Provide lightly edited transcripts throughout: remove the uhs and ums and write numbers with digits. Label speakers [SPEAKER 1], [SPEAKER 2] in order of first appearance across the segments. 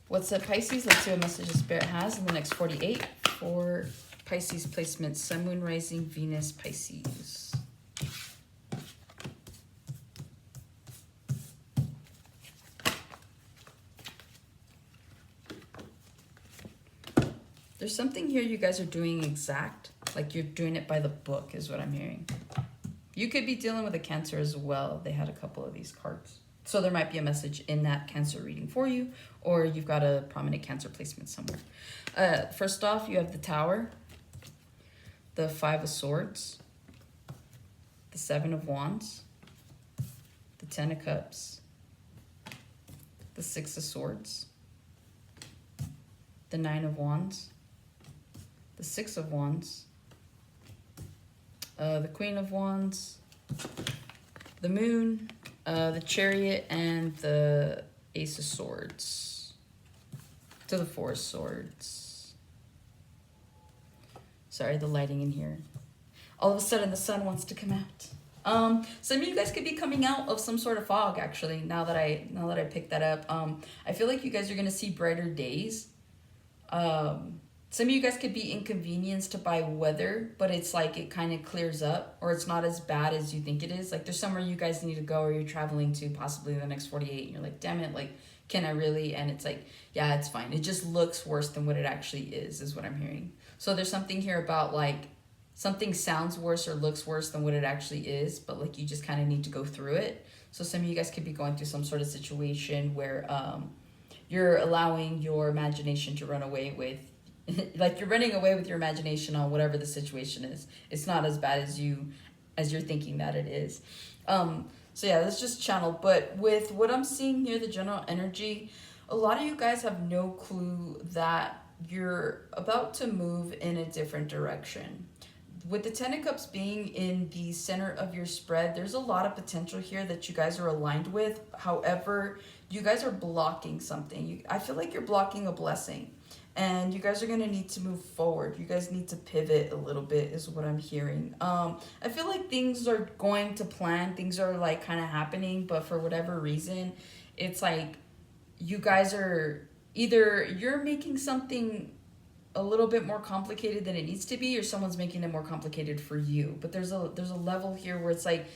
[SPEAKER 1] What's up, Pisces? Let's see what message the Spirit has in the next 48 for Pisces placement, Sun, Moon, Rising, Venus, Pisces. There's something here you guys are doing exact, like you're doing it by the book is what I'm hearing. You could be dealing with a Cancer as well. They had a couple of these cards. So there might be a message in that Cancer reading for you, or you've got a prominent Cancer placement somewhere. First off, you have the Tower, the Five of Swords, the Seven of Wands, the Ten of Cups, the Six of Swords, the Nine of Wands, the Six of Wands, the Queen of Wands, the Moon, the Chariot, and the Ace of Swords to the Four of Swords. Sorry, the lighting in here. All of a sudden, the sun wants to come out. Some of you guys could be coming out of some sort of fog, actually, now that I picked that up. I feel like you guys are going to see brighter days. Some of you guys could be inconvenienced by weather, but it's like it kind of clears up, or it's not as bad as you think it is. Like there's somewhere you guys need to go, or you're traveling to possibly in the next 48, and you're like, damn it, like, can I really? And it's like, yeah, it's fine. It just looks worse than what it actually is what I'm hearing. So there's something here about like, something sounds worse or looks worse than what it actually is, but like you just kind of need to go through it. So some of you guys could be going through some sort of situation where you're allowing your imagination to run away with, like you're running away with your imagination on whatever the situation is. It's not as bad as you're thinking that it is. So yeah, let's just channel. But with what I'm seeing here, the general energy, a lot of you guys have no clue that you're about to move in a different direction. With the Ten of Cups being in the center of your spread, there's a lot of potential here that you guys are aligned with. However, you guys are blocking something. I feel like you're blocking a blessing. And you guys are going to need to move forward. You guys need to pivot a little bit is what I'm hearing. I feel like things are going to plan. Things are like kind of happening. But for whatever reason, it's like you guys are either you're making something a little bit more complicated than it needs to be, or someone's making it more complicated for you. But there's a level here where it's like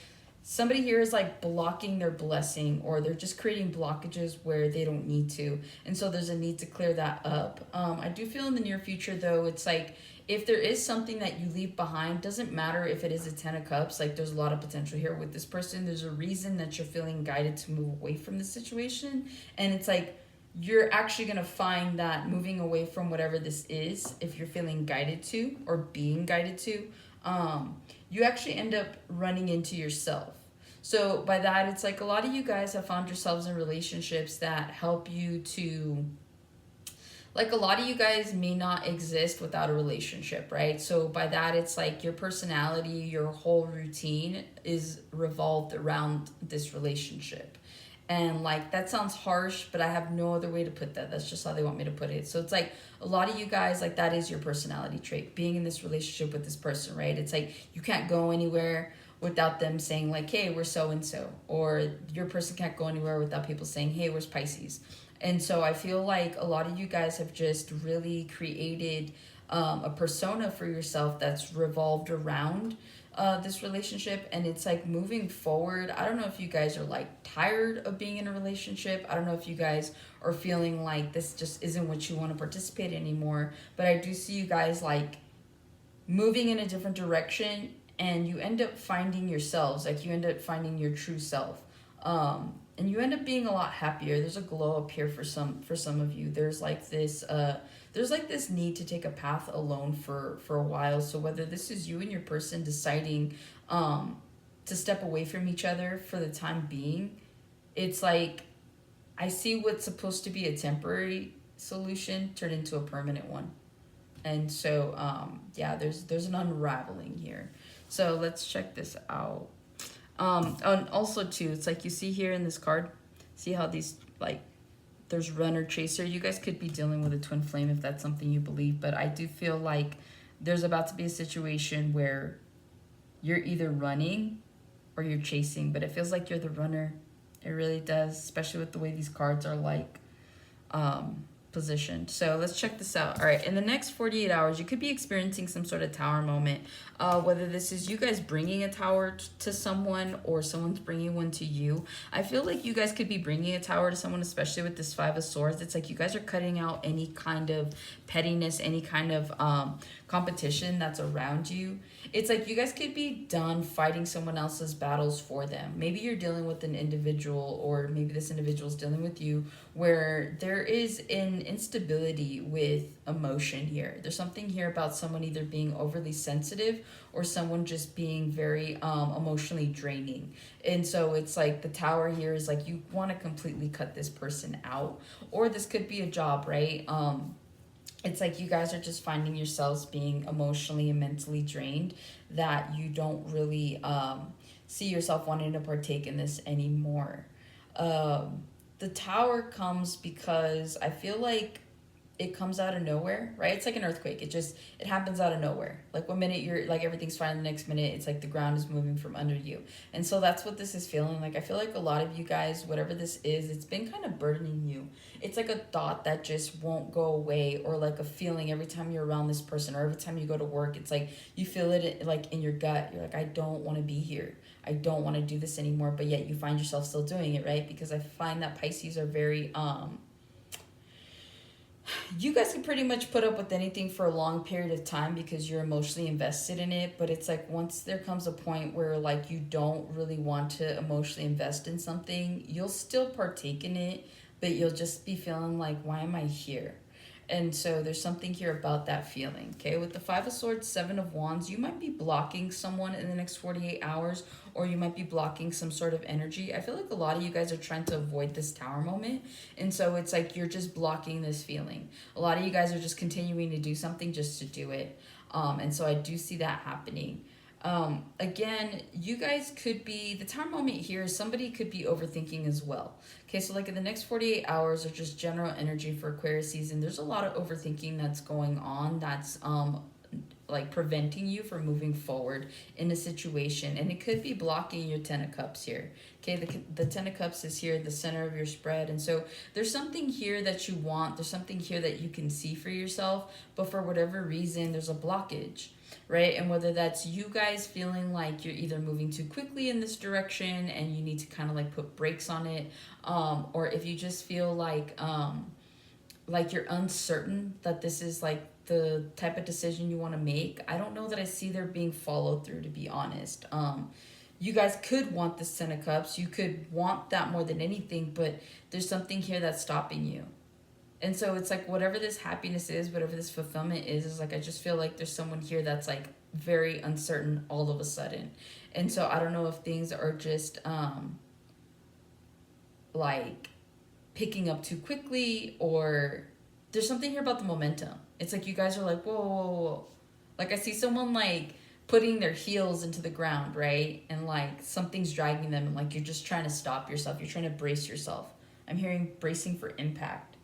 [SPEAKER 1] somebody here is like blocking their blessing, or they're just creating blockages where they don't need to. And so there's a need to clear that up. I do feel in the near future though, it's like if there is something that you leave behind, doesn't matter if it is a Ten of Cups, like there's a lot of potential here with this person. There's a reason that you're feeling guided to move away from the situation. And it's like, you're actually going to find that moving away from whatever this is, if you're feeling guided to or being guided to, you actually end up running into yourself. So by that, it's like a lot of you guys have found yourselves in relationships that help you to, like a lot of you guys may not exist without a relationship, right? So by that, it's like your personality, your whole routine is revolved around this relationship. And like, that sounds harsh, but I have no other way to put that. That's just how they want me to put it. So it's like a lot of you guys, like that is your personality trait, being in this relationship with this person, right? It's like you can't go anywhere without them saying like, hey, we're so-and-so. Or your person can't go anywhere without people saying, hey, where's Pisces? And so I feel like a lot of you guys have just really created a persona for yourself that's revolved around this relationship. And it's like moving forward, I don't know if you guys are like tired of being in a relationship. I don't know if you guys are feeling like this just isn't what you want to participate in anymore, but I do see you guys like moving in a different direction, and you end up finding yourselves, like you end up finding your true self, and you end up being a lot happier. There's a glow up here for some of you. There's like this need to take a path alone for a while. So whether this is you and your person deciding to step away from each other for the time being, it's like I see what's supposed to be a temporary solution turn into a permanent one. And so yeah, there's an unraveling here. So let's check this out. And also too, it's like you see here in this card, see how these like there's runner chaser. You guys could be dealing with a twin flame if that's something you believe, but I do feel like there's about to be a situation where you're either running or you're chasing, but it feels like you're the runner. It really does, especially with the way these cards are like positioned. So let's check this out. All right, in the next 48 hours, you could be experiencing some sort of tower moment. Whether this is you guys bringing a tower to someone or someone's bringing one to you. I feel like you guys could be bringing a tower to someone, especially with this Five of Swords. It's like you guys are cutting out any kind of pettiness, any kind of competition that's around you. It's like you guys could be done fighting someone else's battles for them. Maybe you're dealing with an individual, or maybe this individual is dealing with you, where there is an instability with emotion here. There's something here about someone either being overly sensitive or someone just being very emotionally draining. And so it's like the tower here is like you want to completely cut this person out. Or this could be a job, right? It's like you guys are just finding yourselves being emotionally and mentally drained, that you don't really see yourself wanting to partake in this anymore. The tower comes because I feel like it comes out of nowhere, right? It's like an earthquake. It happens out of nowhere. Like one minute you're like everything's fine, the next minute it's like the ground is moving from under you. And so that's what this is feeling like. I feel like a lot of you guys, whatever this is, it's been kind of burdening you. It's like a thought that just won't go away, or like a feeling every time you're around this person, or every time you go to work. It's like you feel it like in your gut. You're like, I don't want to be here. I don't want to do this anymore. But yet you find yourself still doing it, right? Because I find that Pisces are very you guys can pretty much put up with anything for a long period of time because you're emotionally invested in it. But it's like once there comes a point where like you don't really want to emotionally invest in something, you'll still partake in it, but you'll just be feeling like, why am I here? And so there's something here about that feeling, okay? With the Five of Swords, Seven of Wands, you might be blocking someone in the next 48 hours, or you might be blocking some sort of energy. I feel like a lot of you guys are trying to avoid this tower moment. And so it's like you're just blocking this feeling. A lot of you guys are just continuing to do something just to do it. And so I do see that happening. Again, you guys could be, the tower moment here, somebody could be overthinking as well. Okay, so like in the next 48 hours or just general energy for Aquarius season, there's a lot of overthinking that's going on that's like preventing you from moving forward in a situation, and it could be blocking your Ten of Cups here. Okay, the Ten of Cups is here at the center of your spread, and so there's something here that you want, there's something here that you can see for yourself, but for whatever reason there's a blockage, right? And whether that's you guys feeling like you're either moving too quickly in this direction and you need to kind of like put brakes on it, or if you just feel like you're uncertain that this is like the type of decision you want to make. I don't know that I see there being follow through, to be honest. You guys could want this Ten of Cups. You could want that more than anything, but there's something here that's stopping you. And so it's like whatever this happiness is, whatever this fulfillment is like I just feel like there's someone here that's like very uncertain all of a sudden. And so I don't know if things are just like picking up too quickly, or there's something here about the momentum. It's like you guys are like, whoa, whoa, whoa. Like I see someone like putting their heels into the ground, right? And like something's dragging them, and like you're just trying to stop yourself. You're trying to brace yourself. I'm hearing bracing for impact.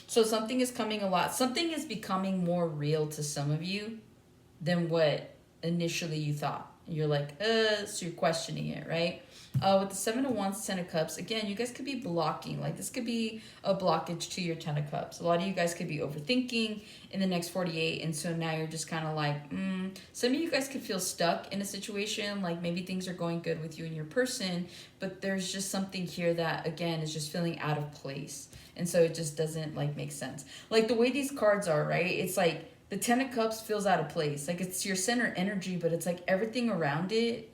[SPEAKER 1] So something is coming a lot. Something is becoming more real to some of you than what initially you thought. You're like, so you're questioning it, right? With the Seven of Wands, Ten of Cups, again, you guys could be blocking. Like this could be a blockage to your Ten of Cups. A lot of you guys could be overthinking in the next 48. And so now you're just kind of like, Some of you guys could feel stuck in a situation. Like maybe things are going good with you and your person, but there's just something here that, again, is just feeling out of place. And so it just doesn't like make sense. Like the way these cards are, right? It's like the Ten of Cups feels out of place. Like it's your center energy, but it's like everything around it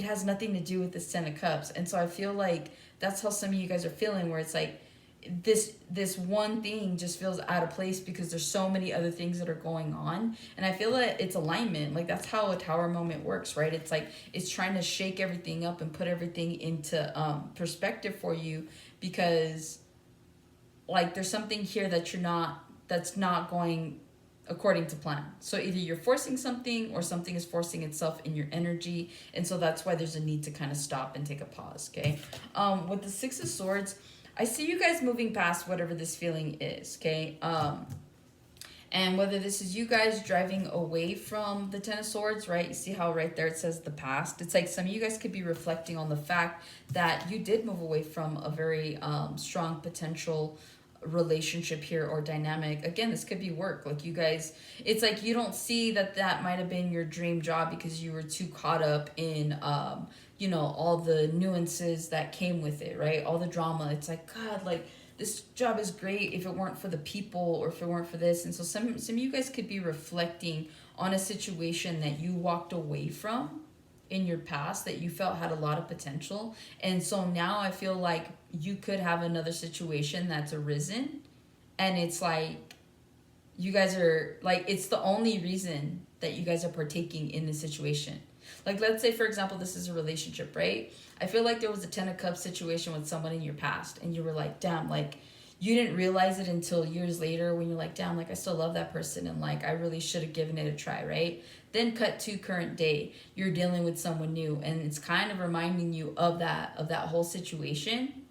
[SPEAKER 1] has nothing to do with this Ten of Cups. And so I feel like that's how some of you guys are feeling, where it's like this one thing just feels out of place because there's so many other things that are going on. And I feel that it's alignment. Like that's how a tower moment works, right? It's like it's trying to shake everything up and put everything into perspective for you, because like there's something here that's not going according to plan. So either you're forcing something or something is forcing itself in your energy. And so that's why there's a need to kind of stop and take a pause, okay? With the Six of Swords, I see you guys moving past whatever this feeling is, okay? And whether this is you guys driving away from the Ten of Swords, right? You see how right there it says the past? It's like some of you guys could be reflecting on the fact that you did move away from a very strong potential relationship here or dynamic. Again, this could be work. Like you guys, it's like you don't see that that might have been your dream job because you were too caught up in you know, all the nuances that came with it, right? All the drama. It's like, God, like this job is great if it weren't for the people or if it weren't for this. And so some of you guys could be reflecting on a situation that you walked away from in your past that you felt had a lot of potential. And so now I feel like you could have another situation that's arisen, and it's like you guys are like, it's the only reason that you guys are partaking in this situation. Like, let's say, for example, this is a relationship, right? I feel like there was a 10 of Cups situation with someone in your past, and you were like, damn, like, you didn't realize it until years later when you're like, damn, like, I still love that person, and, like, I really should have given it a try, right? Then cut to current day. You're dealing with someone new, and it's kind of reminding you of that whole situation,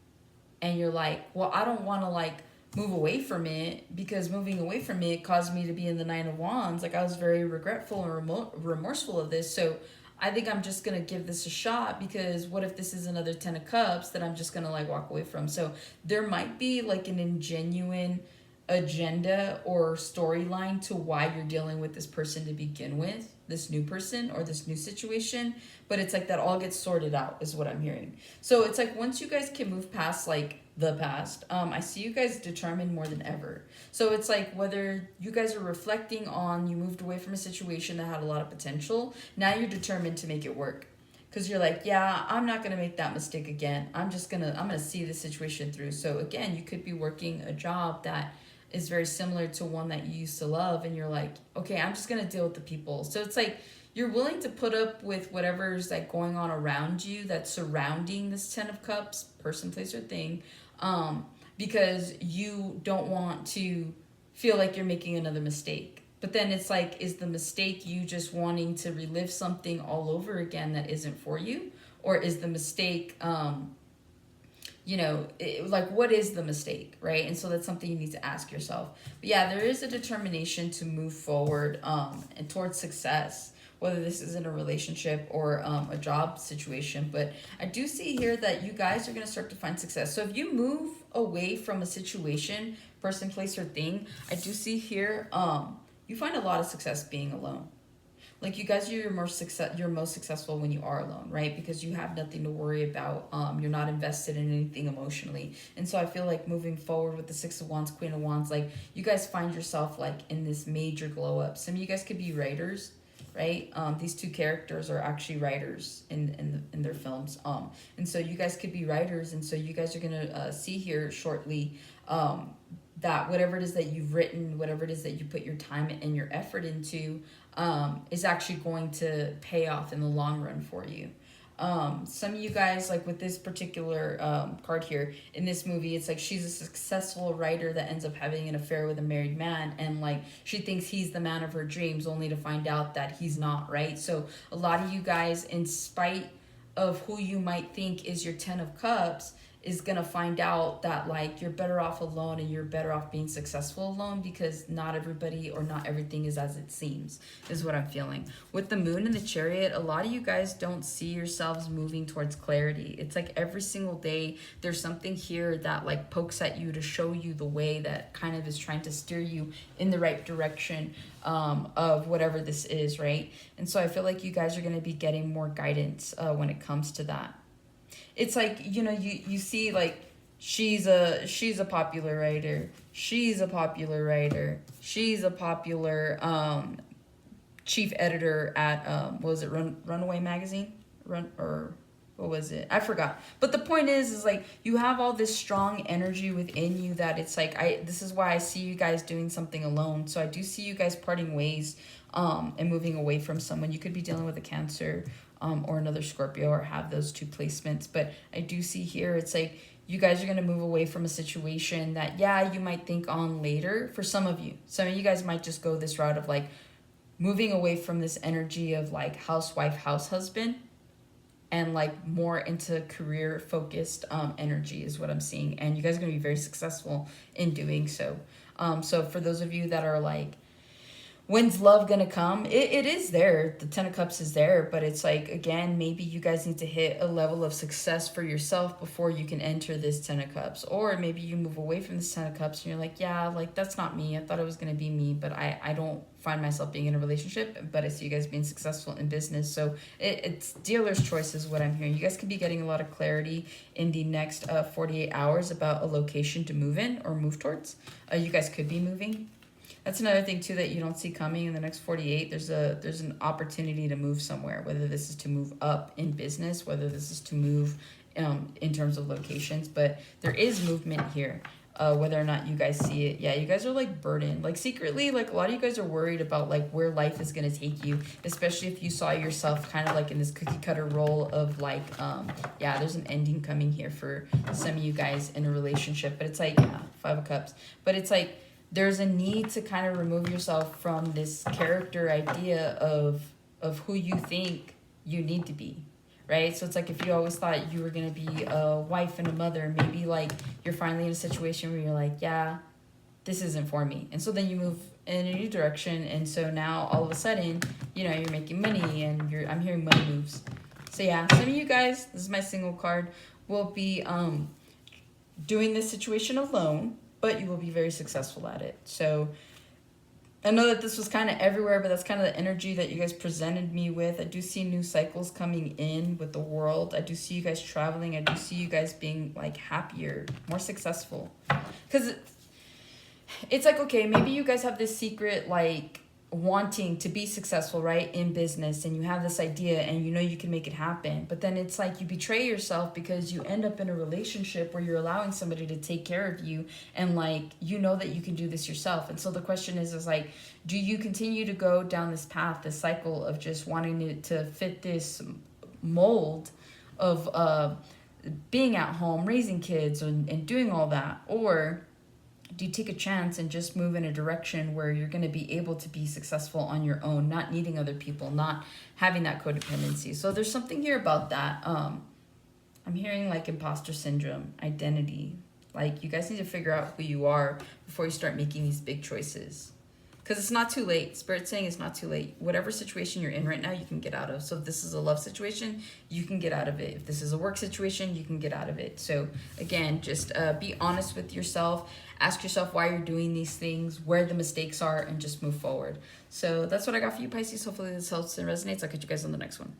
[SPEAKER 1] and you're like, well, I don't want to, like, move away from it, because moving away from it caused me to be in the Nine of Wands. Like, I was very regretful and remorseful of this, so I think I'm just going to give this a shot, because what if this is another 10 of Cups that I'm just going to like walk away from? So there might be like an ingenuine agenda or storyline to why you're dealing with this person to begin with, this new person or this new situation. But it's like that all gets sorted out is what I'm hearing. So it's like once you guys can move past like the past, I see you guys determined more than ever. So it's like whether you guys are reflecting on you moved away from a situation that had a lot of potential, now you're determined to make it work. Because you're like, yeah, I'm not going to make that mistake again. I'm going to see the situation through. So again, you could be working a job that is very similar to one that you used to love, and you're like, okay, I'm just going to deal with the people. So it's like you're willing to put up with whatever's like going on around you that's surrounding this 10 of Cups, person, place, or thing, because you don't want to feel like you're making another mistake. But then it's like, is the mistake you just wanting to relive something all over again that isn't for you? Or is the mistake, like, what is the mistake, right? And so that's something you need to ask yourself. But yeah, there is a determination to move forward and towards success, whether this is in a relationship or a job situation. But I do see here that you guys are going to start to find success. So if you move away from a situation, person, place, or thing, I do see here you find a lot of success being alone. Like, you guys are you're most successful when you are alone, right? Because you have nothing to worry about. You're not invested in anything emotionally. And so I feel like moving forward with the 6 of Wands, Queen of Wands, like, you guys find yourself like in this major glow up. Some of you guys could be writers, right? These two characters are actually writers in their films. And so you guys could be writers, and so you guys are gonna see here shortly that whatever it is that you've written, whatever it is that you put your time and your effort into, is actually going to pay off in the long run for you. Some of you guys, like with this particular card here in this movie, it's like she's a successful writer that ends up having an affair with a married man, and like she thinks he's the man of her dreams only to find out that he's not, right? So a lot of you guys, in spite of who you might think is your 10 of Cups, is going to find out that like you're better off alone, and you're better off being successful alone, because not everybody or not everything is as it seems, is what I'm feeling. With the Moon and the Chariot, a lot of you guys don't see yourselves moving towards clarity. It's like every single day there's something here that like pokes at you to show you the way, that kind of is trying to steer you in the right direction of whatever this is, right? And so I feel like you guys are going to be getting more guidance when it comes to that. It's like, you see like she's a popular writer, she's a popular writer, she's a popular chief editor at what was it, Runaway magazine, or what was it, I forgot. But the point is like you have all this strong energy within you that it's like this is why I see you guys doing something alone. So I do see you guys parting ways and moving away from someone. You could be dealing with a Cancer or another Scorpio, or have those two placements. But I do see here, it's like you guys are going to move away from a situation that, yeah, you might think on later. For some of you guys might just go this route of like moving away from this energy of like housewife, house husband, and like more into career focused energy is what I'm seeing. And you guys are going to be very successful in doing so. So for those of you that are like, when's love gonna come? It is there. The Ten of Cups is there, but it's like, again, maybe you guys need to hit a level of success for yourself before you can enter this Ten of Cups. Or maybe you move away from this Ten of Cups and you're like, yeah, like that's not me. I thought it was gonna be me, but I don't find myself being in a relationship, but I see you guys being successful in business. So it's dealer's choice is what I'm hearing. You guys could be getting a lot of clarity in the next 48 hours about a location to move in or move towards. You guys could be moving. That's another thing too that you don't see coming in the next 48. There's an opportunity to move somewhere, whether this is to move up in business, whether this is to move in terms of locations, but there is movement here. Whether or not you guys see it, yeah, you guys are like burdened, like secretly, like a lot of you guys are worried about like where life is going to take you, especially if you saw yourself kind of like in this cookie cutter role of like yeah, there's an ending coming here for some of you guys in a relationship, but it's like, yeah, 5 of Cups, but it's like there's a need to kind of remove yourself from this character idea of who you think you need to be, right? So it's like if you always thought you were going to be a wife and a mother, maybe like you're finally in a situation where you're like, yeah, this isn't for me. And so then you move in a new direction, and so now all of a sudden, you know, you're making money, and I'm hearing money moves. So yeah, some of you guys, this is my single card, will be doing this situation alone, but you will be very successful at it. So I know that this was kind of everywhere, but that's kind of the energy that you guys presented me with. I do see new cycles coming in with the world. I do see you guys traveling. I do see you guys being like happier, more successful. Because it's like, okay, maybe you guys have this secret like wanting to be successful, right, in business, and you have this idea and you know you can make it happen, but then it's like you betray yourself because you end up in a relationship where you're allowing somebody to take care of you, and like you know that you can do this yourself. And so the question is like, do you continue to go down this path, this cycle of just wanting to fit this mold of being at home, raising kids, and doing all that, or do you take a chance and just move in a direction where you're going to be able to be successful on your own, not needing other people, not having that codependency? So there's something here about that. I'm hearing like imposter syndrome, identity. Like you guys need to figure out who you are before you start making these big choices. Because it's not too late. Spirit's saying it's not too late. Whatever situation you're in right now, you can get out of. So if this is a love situation, you can get out of it. If this is a work situation, you can get out of it. So again, just be honest with yourself. Ask yourself why you're doing these things, where the mistakes are, and just move forward. So that's what I got for you, Pisces. Hopefully this helps and resonates. I'll catch you guys on the next one.